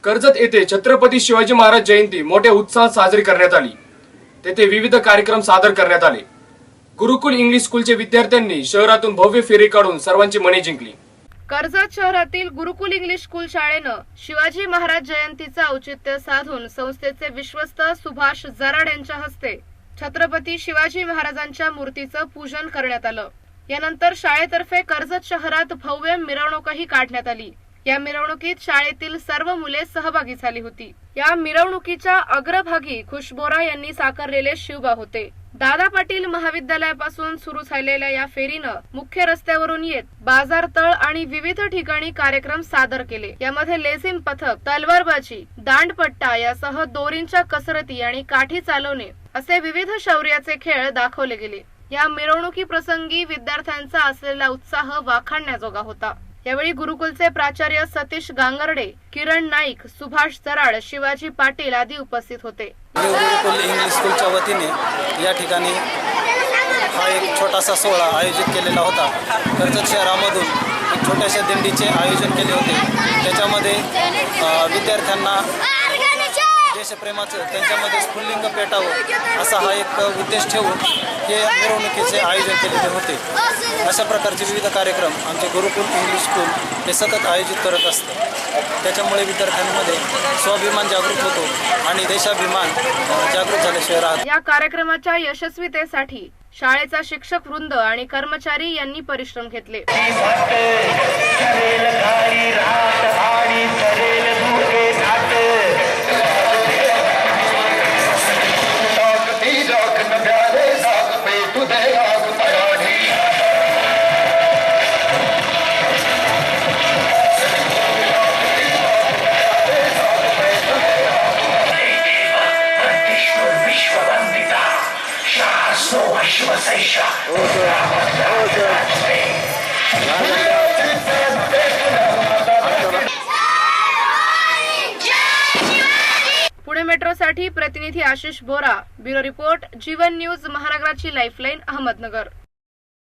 कर्जत येथे छत्रपती शिवाजी महाराज जयंती मोठ्या उत्साहात साजरी करण्यात आली। तेथे विविध कार्यक्रम सादर करण्यात आले। गुरुकुल इंग्लिश स्कूलचे विद्यार्थ्यांनी शहरातून भव्य फेरी काढून सर्वांची मने जिंकली। कर्जत शहरातील गुरुकुल इंग्लिश स्कूल शाळेनं शिवाजी महाराज जयंतीचं औचित्य साधून संस्थेचे विश्वस्त सुभाष जराड यांच्या हस्ते छत्रपती शिवाजी महाराजांच्या मूर्तीचं पूजन करण्यात आलं। यानंतर शाळेतर्फे कर्जत शहरात भव्य मिरवणूकही काढण्यात आली। या मिरवणुकीत शाळेतील सर्व मुले सहभागी झाली होती। या मिरवणुकीच्या अग्रभागी खुशबोरा यांनी साकारलेले शिवबा होते। दादा पाटील महाविद्यालयापासून सुरू झालेल्या या फेरीनं मुख्य रस्त्यावरून येत बाजारतळ आणि विविध ठिकाणी कार्यक्रम सादर केले। यामध्ये लेझिम पथक, तलवारबाजी, दांडपट्टा यासह दोरींच्या कसरती आणि काठी चालवणे असे विविध शौर्याचे खेळ दाखवले गेले। या मिरवणुकी प्रसंगी विद्यार्थ्यांचा असलेला उत्साह वाखाणण्याजोगा होता। यावेळी गुरुकुलचे प्राचार्य सतीश गांगर्डे, किरण नाईक, सुभाष जराड, शिवाजी पाटील आदी उपस्थित होते। गुरुकुल इंग्लिश स्कूलच्या वतीने या ठिकाणी हा एक छोटासा सोहळा आयोजित केलेला होता। कर्जत शहरामधून एक छोट्याशा दिंडीचे आयोजन केले होते। त्याच्यामध्ये विद्यार्थ्यांना देशप्रेमाचं त्यांच्यामध्ये स्फुल्लिंग पेटावं असा हा एक उद्देश ठेवून हे मिरवणुकीचे आयोजन केलेले होते। अशा प्रकारचे विविध कार्यक्रम आमचे गुरुकुल इंग्लिश स्कूल हे सतत आयोजित करत असतं। त्याच्यामुळे विद्यार्थ्यांमध्ये स्वाभिमान जागृत होतो आणि देशाभिमान जागृत झाल्याशिवाय राहत। या कार्यक्रमाच्या यशस्वीतेसाठी शाळेचा शिक्षक वृंद आणि कर्मचारी यांनी परिश्रम घेतले। पुणे मेट्रोसाठी प्रतिनिधी आशिष बोरा, ब्युरो रिपोर्ट, जीवन न्यूज, महानगराची लाईफलाईन, अहमदनगर।